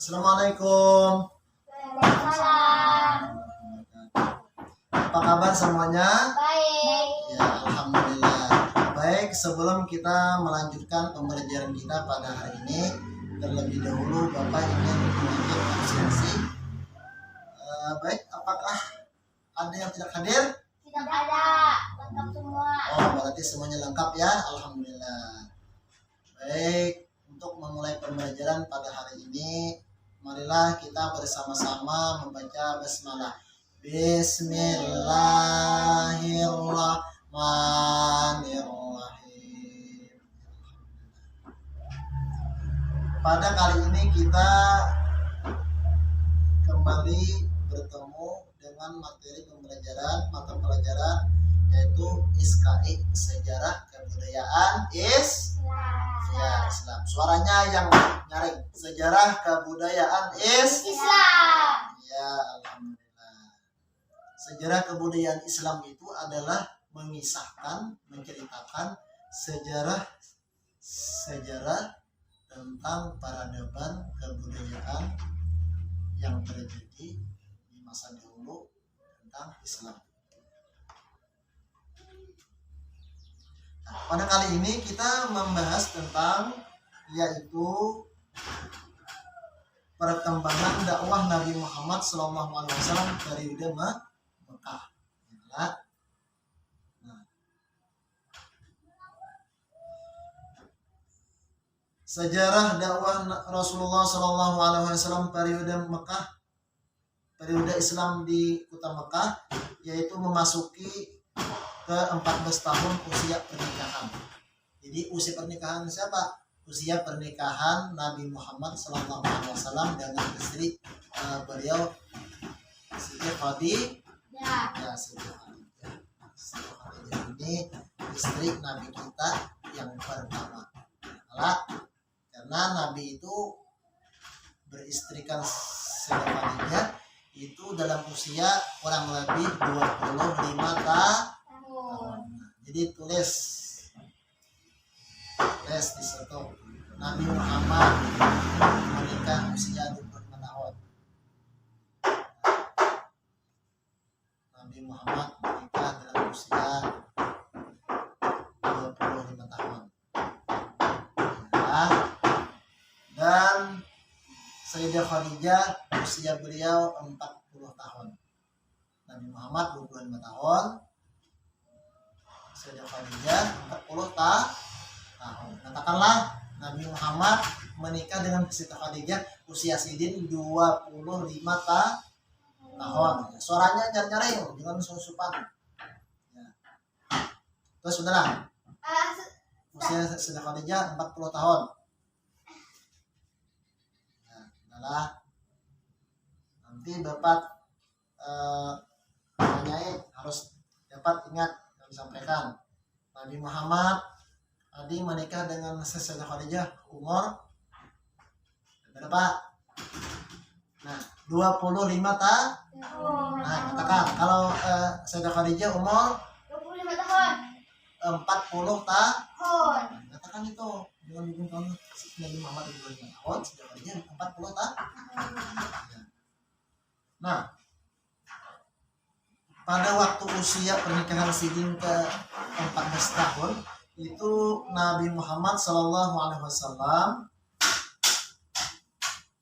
Assalamualaikum. Waalaikumsalam. Apa kabar semuanya? Baik. Ya, alhamdulillah. Baik, sebelum kita melanjutkan pembelajaran kita pada hari ini, terlebih dahulu Bapak ingin mengajak absensi. Baik, apakah ada yang tidak hadir? Tidak ada. Lengkap semua. Oh, berarti semuanya lengkap ya. Alhamdulillah. Baik, untuk memulai pembelajaran pada hari ini, marilah kita bersama-sama membaca basmalah. Bismillahirrahmanirrahim. Pada kali ini kita kembali bertemu dengan materi pembelajaran mata pelajaran yaitu SKI, sejarah kebudayaan Islam. Suaranya yang nyaring. Sejarah kebudayaan Islam. Ya, alhamdulillah. Sejarah kebudayaan Islam itu adalah menceritakan sejarah tentang peradaban kebudayaan yang terjadi di masa dahulu tentang Islam. Nah, pada kali ini kita membahas tentang yaitu perkembangan dakwah Nabi Muhammad SAW periode Mekah. Nah, sejarah dakwah Rasulullah SAW periode Mekah, periode Islam di kota Mekah, yaitu memasuki ke 14 tahun usia pernikahan. Jadi usia pernikahan siapa? Usia pernikahan Nabi Muhammad SAW dengan istri beliau Siti Khadijah. Ya, Siti Khadijah. Siti Khadijah ini istri Nabi kita yang pertama. Karena Nabi itu beristrikan Siti Khadijah itu dalam usia kurang lebih 25 tahun. Jadi tulis di situ Nabi Muhammad menikah usia 25 tahun. Nabi Muhammad menikah dalam usia 25 tahun. Dan Sayyidah Khadijah usia beliau 40 tahun. Nabi Muhammad 25 tahun. Sayyidah Khadijah 40 tahun. Katakanlah Nabi Muhammad menikah dengan Siti Khadijah usia Sidin 25 tahun. Suaranya nyaring, jangan susupan. Ya. Terus sudahlah. Usia Siti Khadijah 40 tahun. Nah, adalah nanti Bapak tanyain harus dapat ingat yang disampaikan. Nabi Muhammad tadi menikah dengan Sayyidah Khadijah umur berapa? Nah, 25 tahun. Nah, katakan kalau Sayyidah Khadijah umur 25 tahun. 40 tahun. Katakan itu dengan hubung tahun Nabi Muhammad 25 tahun, Sayyidah Khadijah 40 tahun. Nah, pada waktu usia pernikahan Sidin ke 14 tahun itu Nabi Muhammad SAW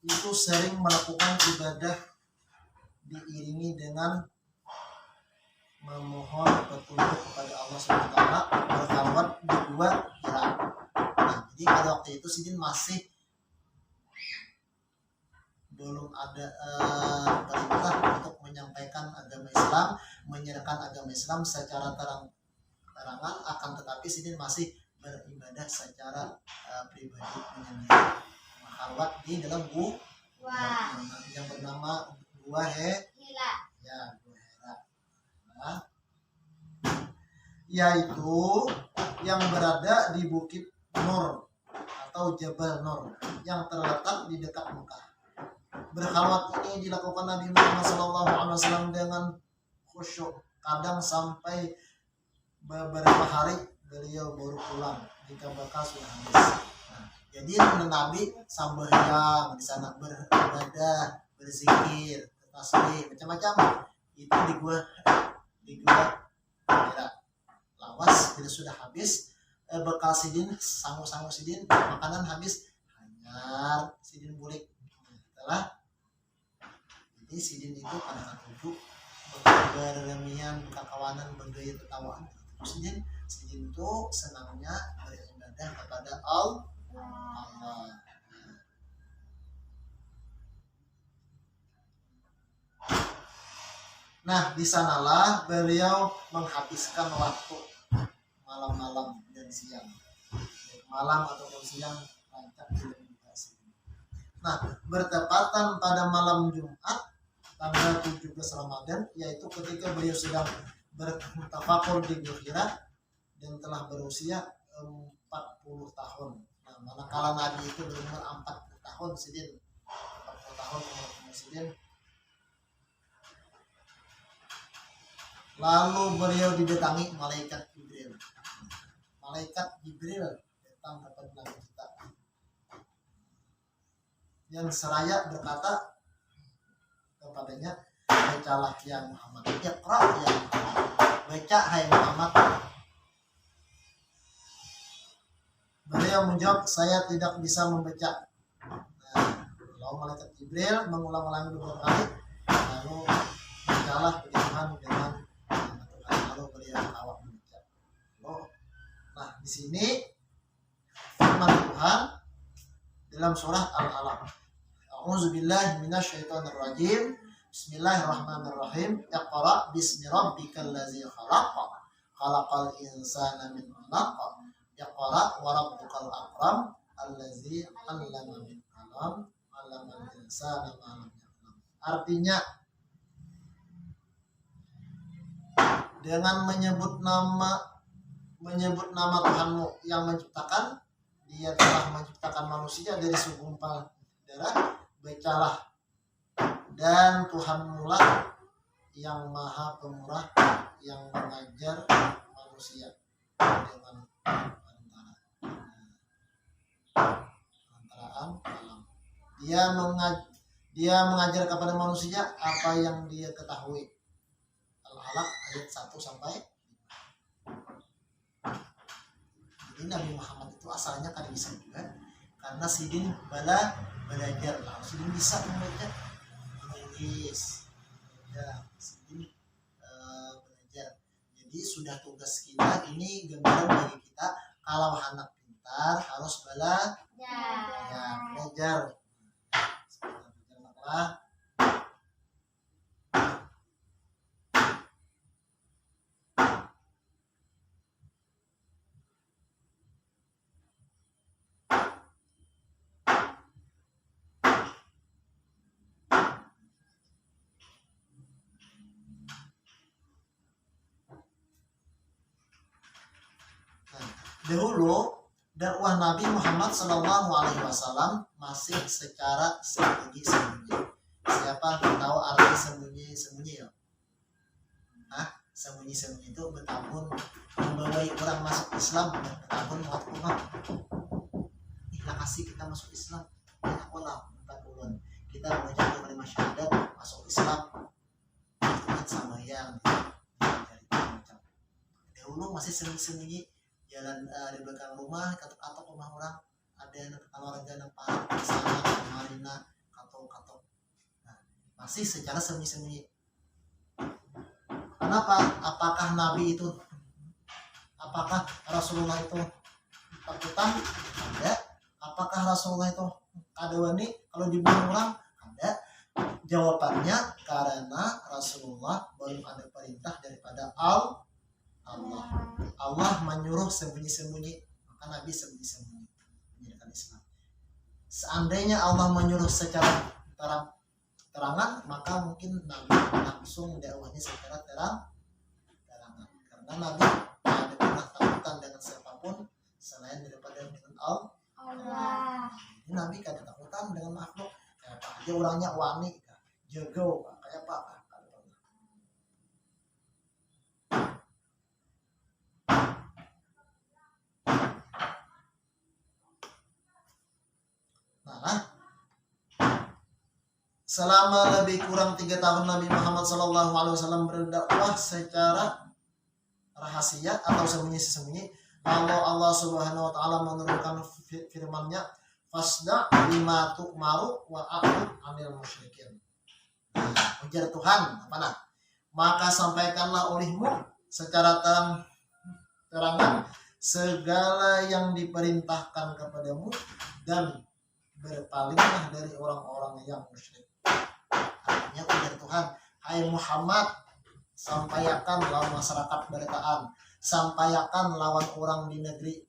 itu sering melakukan ibadah diiringi dengan memohon petunjuk kepada Allah SWT berkhawat di dua Hira. Nah, jadi pada waktu itu Sidin masih belum ada perintah untuk menyampaikan agama Islam, menyerahkan agama Islam secara terangan, akan tetapi Sidin masih beribadah secara pribadi menyendiri, menghalwat di dalam gua yang bernama Gua Hira. Ya, Gua Hira. Nah, yaitu yang berada di Bukit Nur atau Jabal Nur yang terletak di dekat Mekah. Berkhalwat ini dilakukan Nabi Muhammad SAW dengan khusyuk, kadang sampai beberapa hari beliau baru pulang jika bakal sudah habis. Jadi Nabi sambahyang di sana beribadah, berzikir, tasbih, macam-macam. Itu di gua kira lawas bila sudah habis bekal sidin sangu sidin makanan habis hanyar sidin bulik setelah jadi sidin itu pada tujuh berremian kakawanan bergaya tertawaan sidin itu senangnya beribadah kepada Allah. Nah, di sanalah beliau menghabiskan waktu malam-malam dan siang. Malam ataupun siang lancar meditasi. Nah, bertepatan pada malam Jumat tanggal 17 Ramadan, yaitu ketika beliau sedang bertafakur di Hira dan telah berusia 40 tahun. Nah, manakala Nabi itu berumur 40 tahun, sidin 40 tahun umur sidin. Lalu beliau didatangi malaikat Jibril. Malaikat Jibril datang kepada Nabi kita. Yang seraya berkata kepadanya, bacalah ya Muhammad. Iqra ya Muhammad. Baca hai Muhammad. Beliau menjawab, saya tidak bisa membaca. Nah, lalu malaikat Jibril mengulang-ulangi beberapa kali. Lalu bacalah Tuhan dengan lalu beliau awak membaca. Nah, di sini firman Tuhan dalam surah Al-Alaq. A'udzubillahi minasyaitonirrajim. Bismillahirrahmanirrahim. Iqra bismi rabbikal ladzi khalaq. Khalaqal insana min 'alaq. Iqra wa rabbukal akram allazi 'allama bil qalam 'allamal insana ma lam ya'lam. Artinya dengan menyebut nama Tuhanmu yang menciptakan, dia telah menciptakan manusia dari segumpal darah, bacalah. Dan Tuhanmu lah yang maha pemurah yang mengajar manusia dengan perantaraan alam. Dia mengajar kepada manusia apa yang dia ketahui. Al-Alaq ayat 1 sampai 5. Jadi Nabi Muhammad itu asalnya kan bisa juga karena sidin belajar lah. Sidin bisa membaca menulis. Ya, sidin belajar. Jadi sudah tugas kita ini gambaran bagi kita kalau anak pintar harus belajar. Maklah dahulu dakwah Nabi Muhammad SAW masih secara sembunyi-sembunyi. Siapa tahu arti sembunyi-sembunyi ya? Sembunyi-sembunyi itu bertahun membawa orang masuk Islam, bertahun mau rumah. Kasih kita masuk Islam, ya aku lah 4 bulan. Kita mengajar kalimat syahadat masuk Islam, itu sama yang dari macam. Dahulu masih sembunyi-sembunyi. Jalan di belakang rumah, katok-katok rumah orang, ada yang warga nempat di sana, marina, katok-katok. Nah, masih secara sembunyi-sembunyi. Kenapa? Apakah Nabi itu, apakah Rasulullah itu takutan? Ada. Apakah Rasulullah itu kadawani kalau dibunuh orang? Ada. Jawabannya karena Rasulullah belum ada perintah daripada Allah menyuruh sembunyi-sembunyi, maka Nabi sembunyi-sembunyi menjadikan Islam. Seandainya Allah menyuruh secara terangan, maka mungkin Nabi langsung dakwahnya secara terangan. Karena Nabi tidak ada pernah takutan dengan siapapun selain daripada dengan Allah. Jadi Nabi kada takutan dengan makhluk. Kayak apa aja orangnya wani, jago, kayak apa. selama lebih kurang 3 tahun Nabi Muhammad SAW berdakwah secara rahasia atau sembunyi-sembunyi, kalau Allah Subhanahu wa taala menurunkan firman-Nya, fasda bima tu'maru wa a'rid 'anil musyrikin. Ujar Tuhan, apa nah? Maka sampaikanlah olehmu secara terangan segala yang diperintahkan kepadamu dan berpalinglah dari orang-orang yang musyrik. Artinya ujar Tuhan, hai Muhammad, sampaikan lawan masyarakat beritaan, sampaikan lawan orang di negeri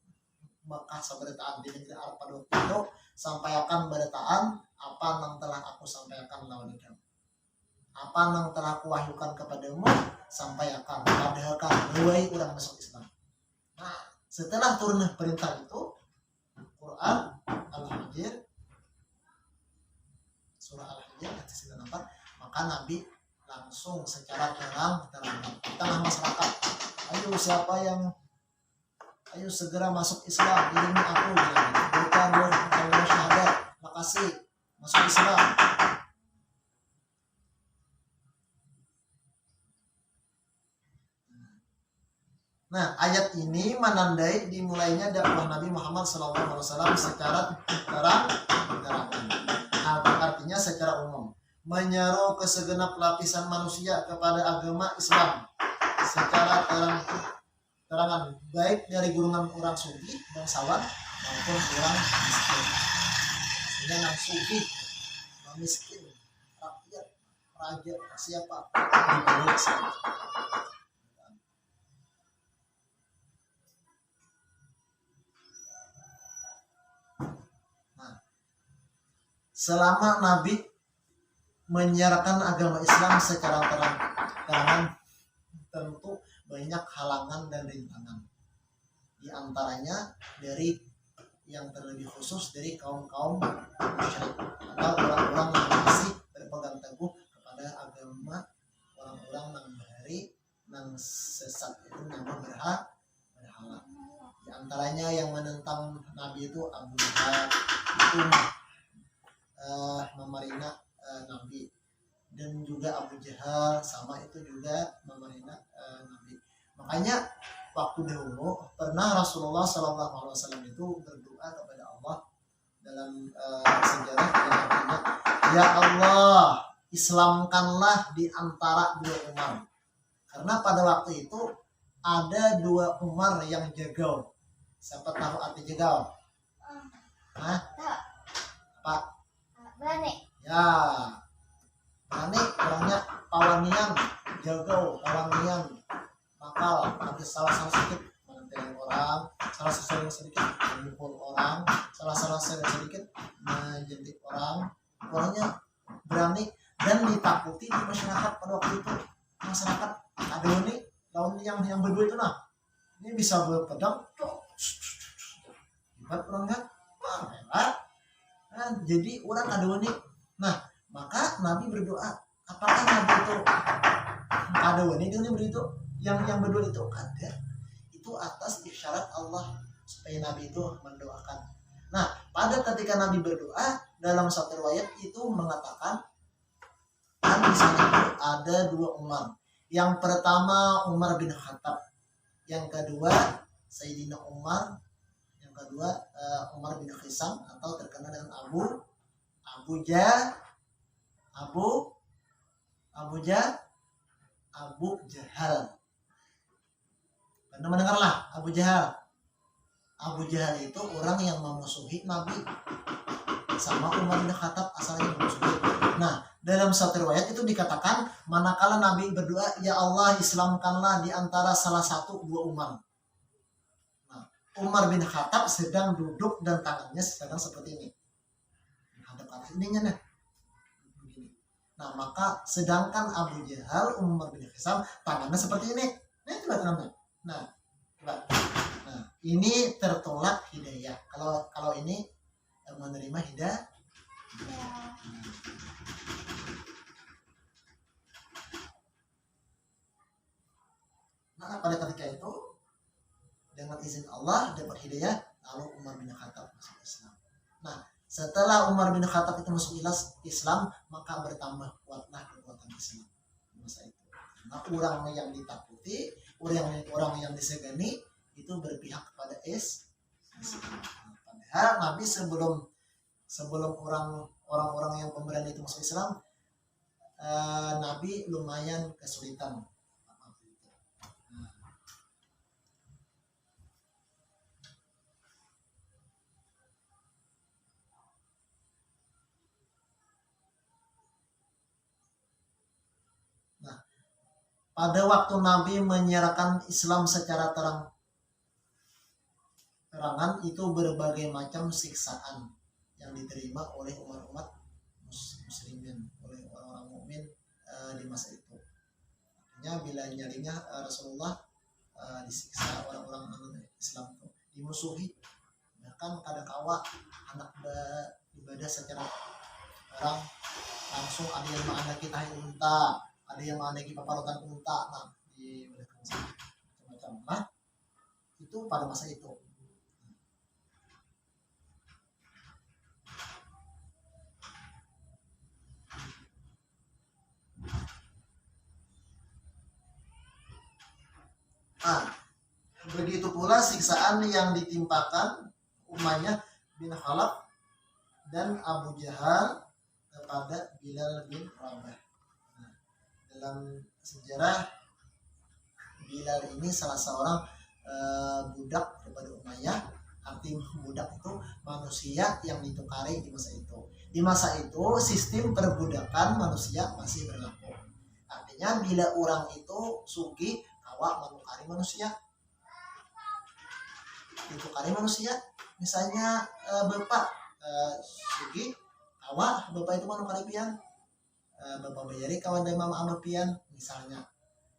Mekah saberitaan, di negeri Arab pada waktu itu, sampaikan beritaan apa yang telah aku sampaikan lawan kamu, apa yang telah kuwahyukan kepadamu, sampaikan, padahkan mulai orang masuk Islam. Nah, setelah turun perintah itu, Quran Al-Hijr, surah Al-Hijr ayat 94, maka Nabi langsung secara terang-terangan di tengah masyarakat, ayo segera masuk Islam, ilmi aku, bukan kalau syahadat, makasih masuk Islam. Nah, ayat ini menandai dimulainya dakwah Nabi Muhammad SAW secara terang-terangan. Artinya secara umum, menyeru ke segenap lapisan manusia kepada agama Islam secara terang-terangan, baik dari golongan orang sufi, bangsawan maupun orang miskin. Sehingga yang sufi, orang miskin, rakyat, raja, siapa dibawa Islam. Selama Nabi menyiarkan agama Islam secara terang-terangan, tentu banyak halangan dan rintangan. Di antaranya dari yang terlebih khusus dari kaum-kaum musyrik atau orang-orang yang masih berpegang teguh kepada agama orang-orang yang bahari, yang sesat, itu nama berhala. Di antaranya yang menentang Nabi itu Abu Jahal, itu memerintah Nabi, dan juga Abu Jahal sama itu juga memerintah Nabi. Makanya waktu dahulu pernah Rasulullah SAW itu berdoa kepada Allah dalam sejarah yang artinya, ya Allah, Islamkanlah di antara dua Umar. Karena pada waktu itu ada dua Umar yang jagal. Siapa tahu arti jagal? Hah? Apa? Berani. Ya, berani orangnya pawanian, jago, pawanian, nakal, nanti salah sedikit menenteng orang, salah sedikit memukul orang, salah sedikit menjentik orang. Orangnya berani dan ditakuti di masyarakat pada waktu itu. Masyarakat ada ini lawan yang berdua itu, nah ini bisa berpedang, hebat orangnya, wah hebat. Nah, jadi orang ada ini. Nah, maka Nabi berdoa, apakah Nabi itu ada ini dengan begitu? Yang berdua itu ada. Itu atas isyarat Allah supaya Nabi itu mendoakan. Nah, pada ketika Nabi berdoa, dalam satu riwayat itu mengatakan kan di sana itu ada dua Umar. Yang pertama Umar bin Khattab, yang kedua Sayyidina Umar, yang kedua Umar bin Khisam atau terkenal dengan Abu Jahal. Pernah mendengarlah Abu Jahal. Abu Jahal itu orang yang memusuhi Nabi, sama Umar bin Khattab asalnya memusuhi. Nah, dalam satu riwayat itu dikatakan manakala Nabi berdoa, ya Allah Islamkanlah di antara salah satu dua Umar. Nah, Umar bin Khattab sedang duduk dan tangannya sedang seperti ini. Hadap atas ininya nih. Nah, maka sedangkan Abu Jahal, Umar bin Khattab tangannya seperti ini. Nah, coba tangannya. Nah, coba. Nah, ini tertolak hidayah. Kalau ini menerima hidayah. Nah, pada ketika itu dengan izin Allah dapat hidayah, lalu Umar bin Khattab masuk Islam. Nah, Setelah Umar bin Khattab itu masuk Islam, maka bertambah kuatlah kekuatan Islam di masa itu. Karena orang yang ditakuti, orang yang disegani itu berpihak kepada Islam. Padahal Nabi sebelum orang-orang yang pemberani itu masuk Islam, Nabi lumayan kesulitan. Pada waktu Nabi menyiarkan Islam secara terang-terangan, itu berbagai macam siksaan yang diterima oleh umat-umat muslimin, oleh orang-orang mukmin di masa itu. Artinya bila nyarinya Rasulullah disiksa orang-orang Islam itu, dimusuhi, bahkan kadang-kala anak ibadah secara orang langsung ada yang mengandaki tahi unta, ada yang mengandaki paparutan unta, nah di macam-macam. Nah itu pada masa itu. Nah, begitu pula siksaan yang ditimpakan Umayyah bin Khalaf dan Abu Jahal kepada Bilal bin Rabah. Nah, dalam sejarah Bilal ini salah seorang budak daripada Umayyah. Arti budak itu manusia yang ditukari di masa itu. Di masa itu sistem perbudakan manusia masih berlaku. Artinya bila orang itu sugih kawa menukari manusia, ditukari manusia. Misalnya bapak sugih kawa bapak itu menukari pian, bapak bayari kawan dari mama ama pian misalnya.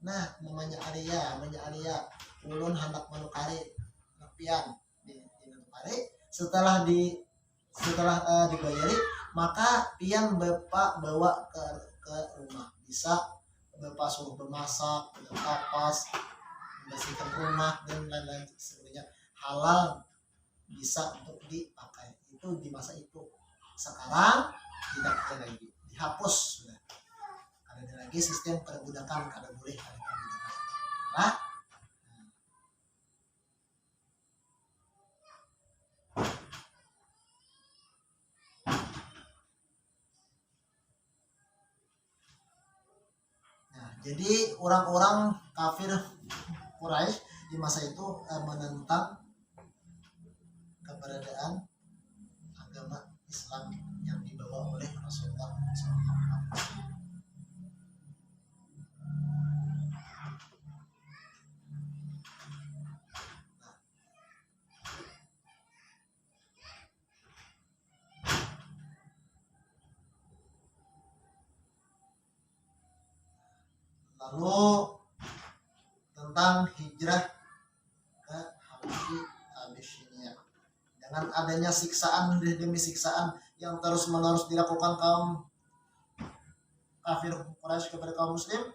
Nah namanya Alia ulun hendak menukari pian ditukari. Setelah dibayari, maka pian bapak bawa ke rumah. Bisa bapak suruh bermasak, berkapas, membersihkan rumah dan lain-lain sebagainya. Halal bisa untuk dipakai. Itu di masa itu. Sekarang tidak ada lagi, dihapus sudah. Ada lagi sistem perbudakan, kada boleh ada perbudakan. Nah, jadi orang-orang kafir Quraisy di masa itu menentang keberadaan agama Islam yang dibawa oleh Rasulullah SAW. Lalu tentang hijrah ke Abyssinia. Dengan adanya siksaan demi siksaan yang terus-menerus dilakukan kaum kafir Quraisy kepada kaum muslim,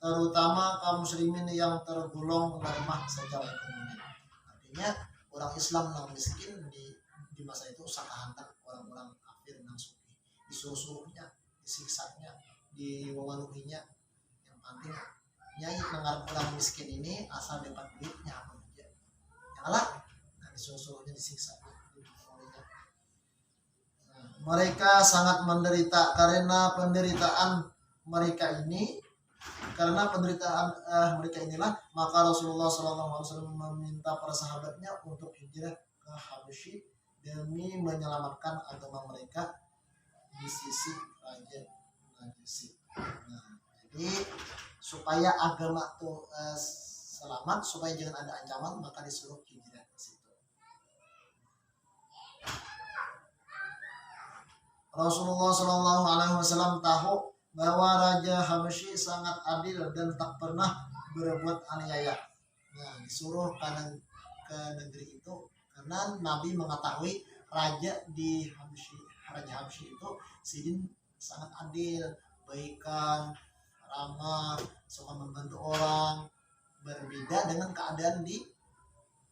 terutama kaum muslimin yang tergolong lemah secara ekonomi. Artinya orang Islam yang miskin di masa itu sangat orang-orang kafir yang suki, disuruh-suruhnya, disiksanya, diwawaluhinya. Yang penting nyai dengar orang miskin ini asal dapat duitnya apa aja. Janganlah disuruh-suruhnya disiksa. Mereka sangat menderita karena penderitaan mereka inilah maka Rasulullah SAW meminta para sahabatnya untuk hijrah ke Habsyi demi menyelamatkan agama mereka di sisi Raja Najasyi. Nah, jadi supaya agama itu selamat, supaya jangan ada ancaman, maka disuruh hijrah ke situ. Rasulullah SAW tahu bahwa Raja Habsyi sangat adil dan tak pernah berbuat aniaya. Nah, disuruh ke negeri itu karena Nabi mengetahui Raja Habsyi itu sidin sangat adil, baikan, ramah, suka membantu orang, berbeda dengan keadaan di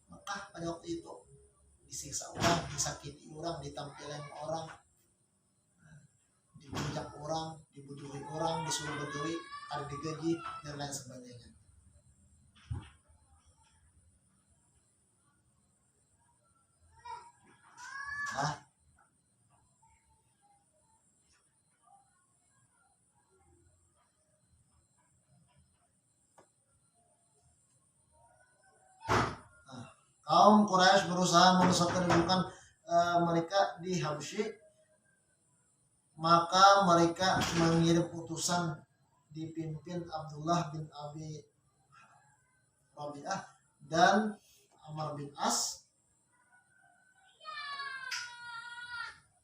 Mekah pada waktu itu. disiksa orang, disakiti orang, ditampilin orang, dibujak orang, dibujuki orang, disuruh berdui, ada digaji dan lain sebagainya. Nah, kaum Quraisy berusaha menyesatkan kedudukan mereka di Habsyi, maka mereka mengirim utusan dipimpin Abdullah bin Abi Rabi'ah dan Amr bin As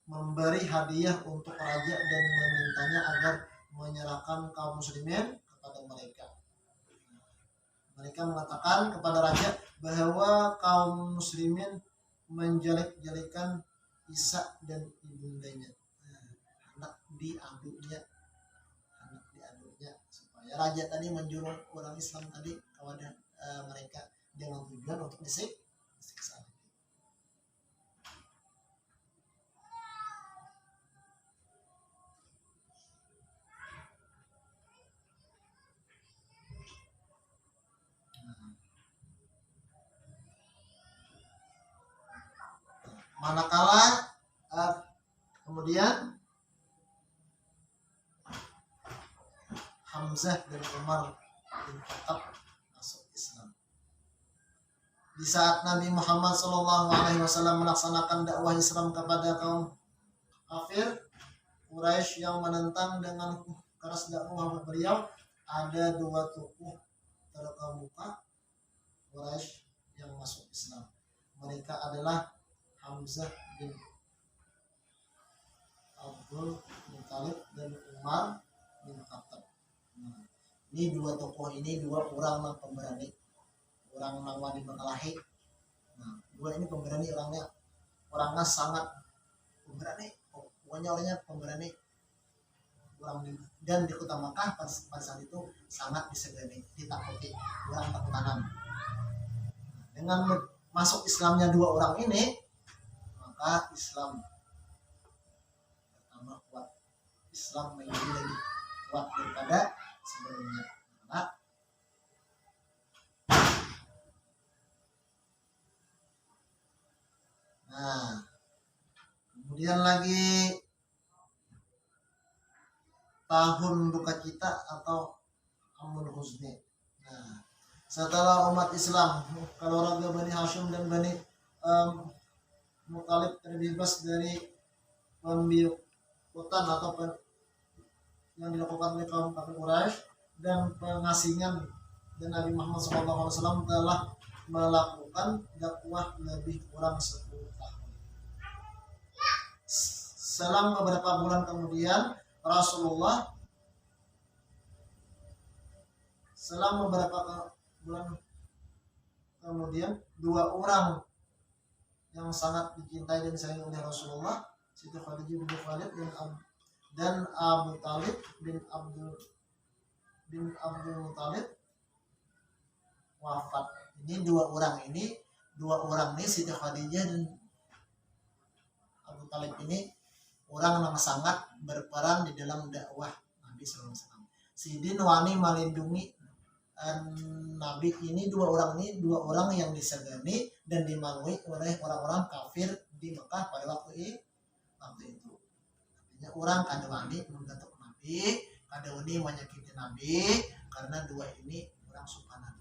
memberi hadiah untuk raja dan memintanya agar menyerahkan kaum muslimin kepada mereka. Mereka mengatakan kepada raja bahwa kaum muslimin menjelek-jelekan Isa dan ibundanya, anak diaduknya, supaya raja tadi menjurung orang Islam tadi kepada mereka dengan tujuan untuk disiksa. Manakala kemudian Hamzah dan Umar bin Khattab masuk Islam. Di saat Nabi Muhammad SAW melaksanakan dakwah Islam kepada kaum kafir Quraisy yang menentang dengan keras dakwah beliau, ada dua tokoh terkemuka Quraisy yang masuk Islam. Mereka adalah Hamzah bin Abdul Muthalib dan Umar bin Khattab. Ini dua tokoh ini dua orang pemberani, orang nang wani mengalahi. Dua ini pemberani, orangnya sangat pemberani, pokoknya orangnya pemberani. Dan di kota Makkah pada saat itu sangat disegani, ditakuti, orang takutanan. Dengan masuk Islamnya dua orang ini, maka Islam pertama kuat. Islam menjadi lebih kuat daripada sebelumnya. Nah, kemudian lagi tahun duka cita atau Amul Huzni. Nah, setelah umat Islam, keluarga Bani Hashim dan Bani Muthalib terbebas dari pembiutan atau yang dilakukan oleh kaum kafir Quraisy dan pengasingan, dan Nabi Muhammad SAW telah melakukan dakwah lebih kurang 10 tahun. Selang beberapa bulan kemudian dua orang yang sangat dicintai dan disayangi oleh Rasulullah, Siti Khadijah bin Khalid dan Abu Talib bin Abdul Muthalib wafat. Ini dua orang ini Siti Khadijah dan Abu Talib ini orang yang sangat berperan di dalam dakwah Nabi SAW. Sidin wani melindungi Nabi ini, dua orang yang disegani dan dimaklumi oleh orang-orang kafir di Mekah pada waktu itu. Artinya orang kada wani menggatuk Nabi, kada wani menyakiti Nabi, karena dua ini orang supanan.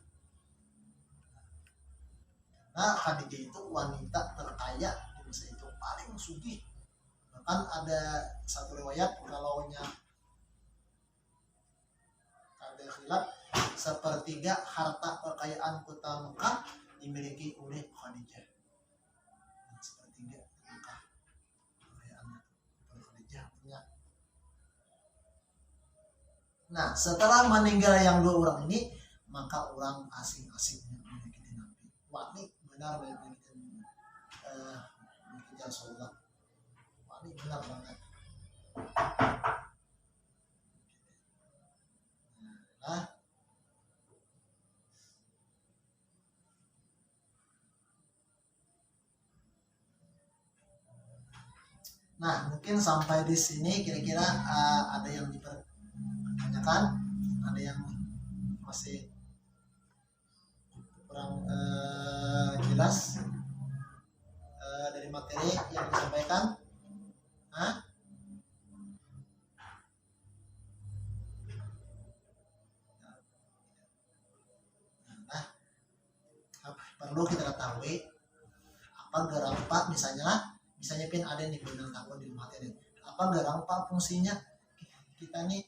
Nah, Khadijah itu wanita terkaya di masa itu, paling sugih. Bahkan ada satu riwayat kalaunya ada khilaf, sepertiga harta kekayaan kota Mekah dimiliki oleh Khadijah. Sepertiga Mekah kekayaannya Khadijah punya. Nah, setelah meninggal yang dua orang ini, maka orang asing-asingnya memiliki Nabi. Wah, ini benar memiliki Rasulullah. Wah, ini benar banget. Nah, Nah, mungkin sampai di sini kira-kira ada yang dipertanyakan, ada yang masih kurang jelas dari materi yang disampaikan. Hah? Nah, perlu kita ketahui apa gerampa misalnya pin ada nih benang takut di materi. Apa gerampa fungsinya kita nih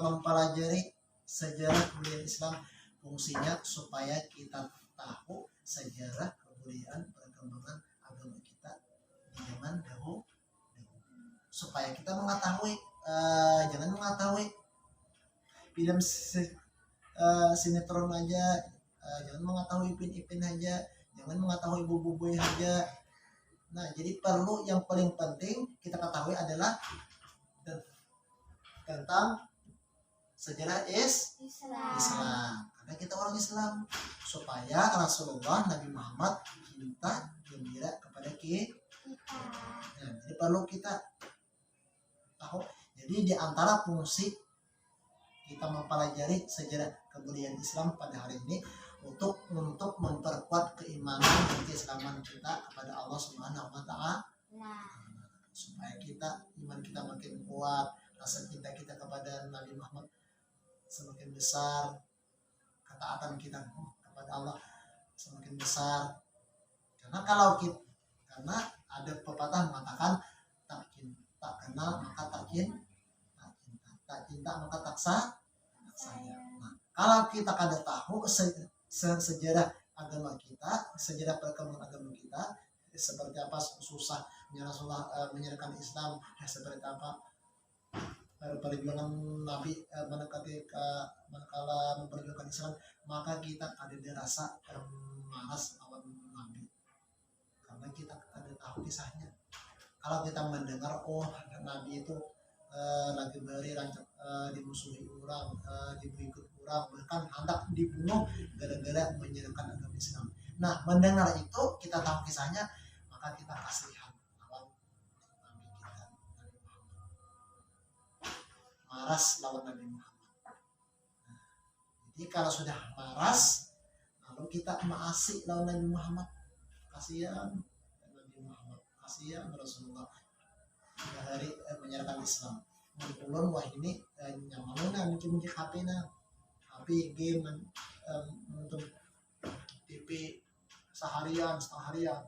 mempelajari sejarah kebudayaan Islam, fungsinya supaya kita tahu sejarah kebudayaan perkembangan agama kita di zaman dahulu, supaya kita mengetahui jangan mengetahui film sinetron aja, jangan mengetahui ipin-ipin aja, jangan mengetahui bubu-bubu aja. Nah, jadi perlu yang paling penting kita ketahui adalah tentang sejarah Islam. Karena kita orang Islam, supaya Rasulullah Nabi Muhammad cinta gembira kepada kita. Nah, jadi perlu kita tahu. Jadi di antara fungsi kita mempelajari sejarah kebudayaan Islam pada hari ini untuk memperkuat keimanan dan keislaman kita kepada Allah Subhanahu wa taala. Supaya iman kita makin kuat, rasa cinta kita kepada Nabi Muhammad semakin besar, ketaatan kita kepada Allah semakin besar. Karena ada pepatah mengatakan tak kenal maka tak cinta maka tak sayang. Nah, kalau kita kada tahu sejarah agama kita, sejarah perkembangan agama kita, seperti apa susahnya Rasulullah menyerahkan Islam, seperti apa perjuangan Nabi manakala memperjuangkan Islam, maka kita ada rasa malas lawan Nabi karena kita ada tahu kisahnya. Kalau kita mendengar Nabi itu lagi beri dimusuhi orang, diikut orang, bahkan hendak dibunuh gara-gara menyerahkan agama Islam. Nah, mendengar itu kita tahu kisahnya, maka kita kasihan lawan Nabi kita, Nabi Muhammad. Maras lawan Nabi Muhammad. Nah, jadi kalau sudah maras, lalu kita maasi lawan Nabi Muhammad, kasihan Nabi Muhammad, kasihan Rasulullah hari menyerahkan Islam. Mulun wah ini nyamannya mungkin HP game untuk TV setengah harian.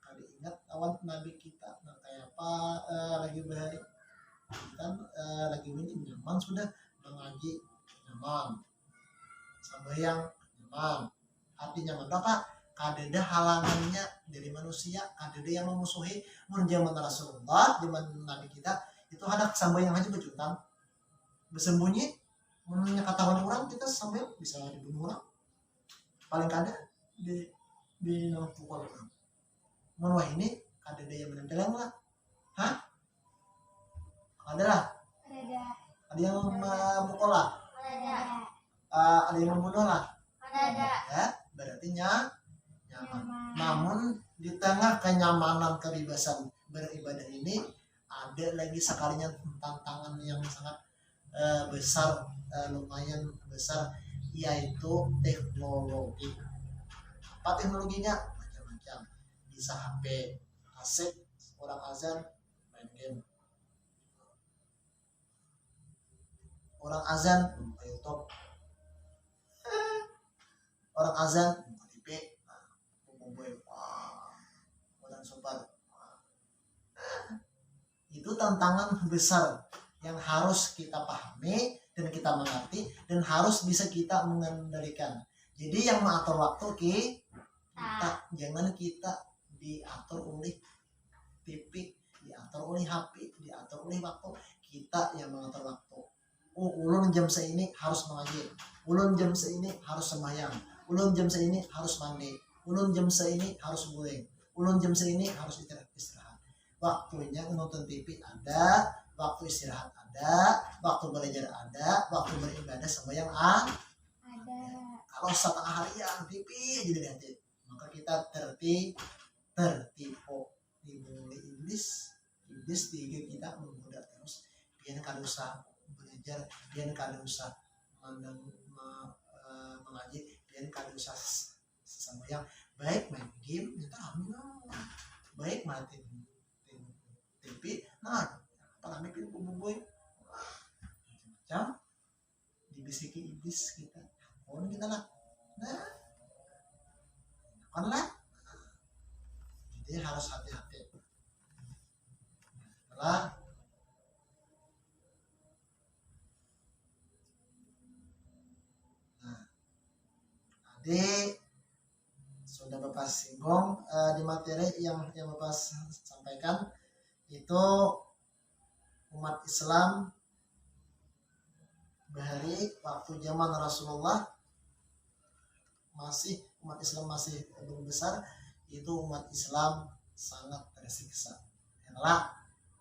Kali ingat lawan Nabi kita, nah kayak apa lagi baik kan lagi ini nyaman, sudah mengaji nyaman, sembahyang nyaman, hati nyaman. Apa? Kadeda halangannya dari manusia, kadeda yang memusuhi. Mun zaman Rasulullah, zaman Nabi kita itu ada sambayang aja bejutan bersembunyi, menurutnya ketahuan orang kita sampai bisa dibunuh orang, paling kada di pukul orang. Menurut ini kadeda yang menempeleng lah, ada yang memukul lah, ada yang membunuh lah, ya berarti nyaman. Namun di tengah kenyamanan kebebasan beribadah ini ada lagi sekalinya tantangan yang sangat besar, lumayan besar, yaitu teknologi. Apa teknologinya? Macam-macam. Bisa HP, asik, orang azan main game, orang azan buka YouTube, orang azan buka TV, orang sobat. Itu tantangan besar yang harus kita pahami dan kita mengerti dan harus bisa kita mengendalikan. Jadi yang mengatur waktu kita, jangan kita diatur oleh TV, diatur oleh HP, diatur oleh waktu. Kita yang mengatur waktu. Ulun jam seini harus mengaji, ulun jam seini harus sembahyang, ulun jam seini harus mandi, ulun jam seini harus guling, ulun jam seini harus istirahat. Waktunya nonton TV ada, waktu istirahat ada, waktu belajar ada, waktu beribadah sembahyang ada. Kalau setengah harian TV jadi lihatin, maka kita tertipu, dibully iblis, iblis di kita menggoda terus, biar kada usah belajar, biar kada usah mengaji, biar kada usah sembahyang, baik main game nyata baik main TV, nah apalagi film boy macam dibisiki iblis kita, kita lah, nah kan lah, jadi harus hati-hati. Nah, tadi sudah Bapak singgung di materi yang Bapak sampaikan, itu umat Islam bahari waktu zaman Rasulullah umat Islam masih belum besar, itu umat Islam sangat tersiksa. Adalah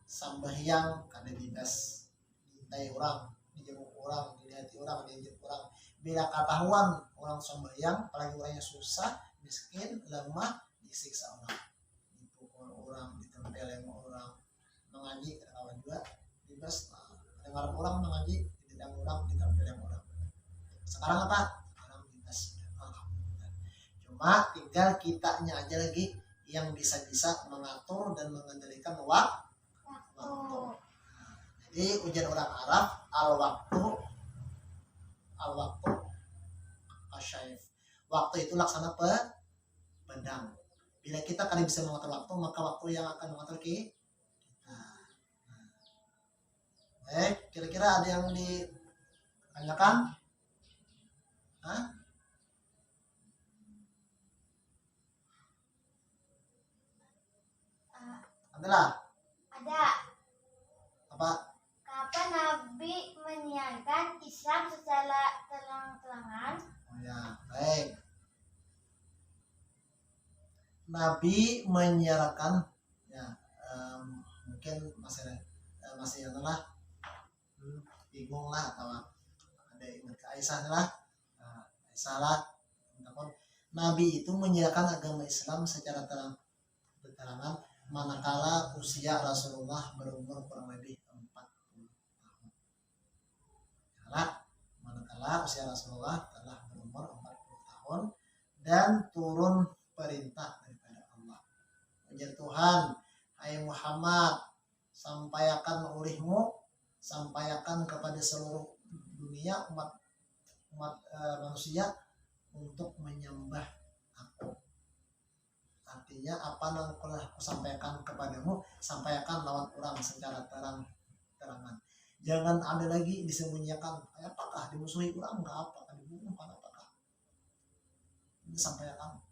sambahyang kada bebas, diintai orang, dijenguk orang, dilihat orang, diinjak orang. Bila ketahuan orang sambahyang, apalagi orang yang susah, miskin, lemah, disiksa orang, dipukul orang, ditempelin orang, mengaji kawan juga bebas, dengar orang mengaji, tidak orang, ditempelin orang. Sekarang apa? Sekarang bebas, alhamdulillah. Cuma tinggal kitanya aja lagi yang bisa mengatur dan mengendalikan waktu. Jadi ujian orang Arab, al-waktu asyaif. Waktu itu laksana pedang. Bila kita kan bisa mengatur waktu, maka waktu yang akan mengatur kita. Baik, kira-kira ada yang ditanyakan? Hah? Adalah? Ada. Apa? Kapan Nabi menyiarkan Islam secara terang-terangan? Oh ya, baik. Nabi menyiarkan, ya, mungkin masih adalah bingung lah, atau ada ingat ke Aisyah lah, Aisyah lah. Nabi itu menyiarkan agama Islam secara terang-terangan manakala usia Rasulullah berumur kurang lebih 40 tahun. Manakala usia Rasulullah telah berumur 40 tahun dan turun perintah daripada Allah. Ujar Tuhan, hai Muhammad, sampaikan ulihmu, sampaikan kepada seluruh dunia umat manusia untuk menyembah aku. Artinya apa yang telah kusampaikan kepadamu, sampaikan lawan orang secara terang-terangan. Jangan ada lagi disembunyikan. Apakah dimusuhi orang? Enggak, apakah dibunuh? Apakah ini sampaikan.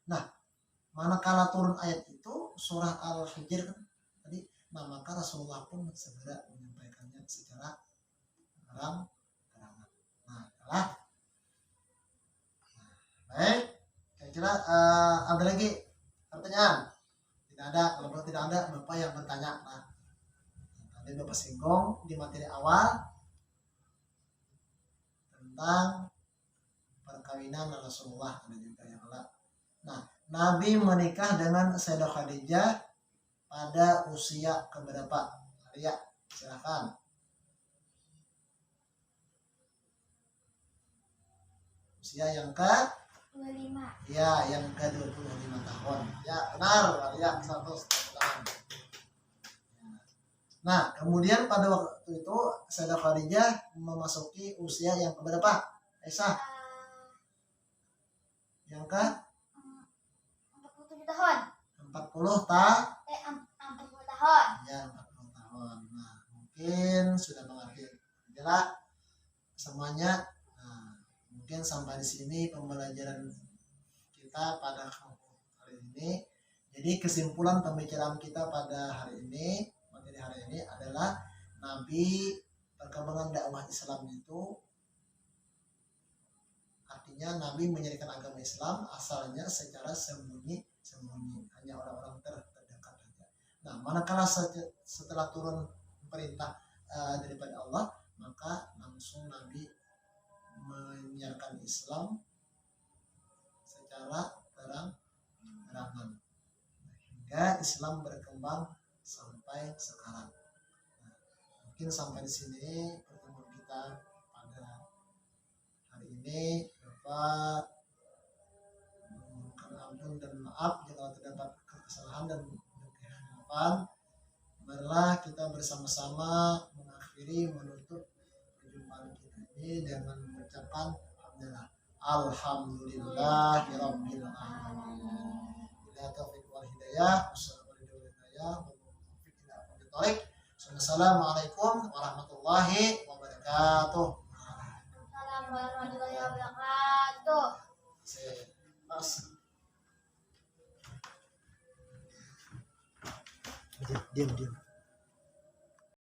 Nah, manakala turun ayat itu surah Al-Hijr kan tadi, nah maka Rasulullah pun segera menyampaikannya secara terang-terangan. Nah, baik. Kira-kira ada lagi pertanyaan? Tidak ada. Kalau tidak ada, Bapak yang bertanya. Nah, tadi Bapak singgung di materi awal tentang perkawinan Rasulullah, ada juga yang lain. Nah, Nabi menikah dengan Sayyidah Khadijah pada usia keberapa? Arya, silakan. Usia yang ke 25. Ya, yang ke 25 tahun. Ya, benar, Arya, 100 tahun. Nah, kemudian pada waktu itu Sayyidah Khadijah memasuki usia yang keberapa? Aisyah? Yang ke 47 tahun. 40 40 tahun. Ya, 40 tahun. Nah, mungkin sudah mengerti. Adalah semuanya. Nah, mungkin sampai di sini pembelajaran kita pada hari ini. Jadi kesimpulan pembicaraan kita pada hari ini, materi hari ini adalah Nabi, perkembangan dakwah Islam itu artinya Nabi menjadikan agama Islam asalnya secara sembunyi, hanya orang-orang terdekat saja. Nah, manakala setelah turun perintah daripada Allah, maka langsung Nabi menyiarkan Islam secara terang-terangan sehingga Islam berkembang sampai sekarang. Nah, mungkin sampai di sini pertemuan kita pada hari ini. Bapak mohon ampun dan maaf jika terdapat kesalahan dan kehilafan. Marilah kita bersama-sama mengakhiri menutup perjumpaan kita ini dengan mengucapkan alhamdulillahirabbil alamin. Bila taufiq wal hidayah, wassalamualaikum warahmatullahi wabarakatuh. Assalamualaikum warahmatullahi wabarakatuh. Mas. Diam.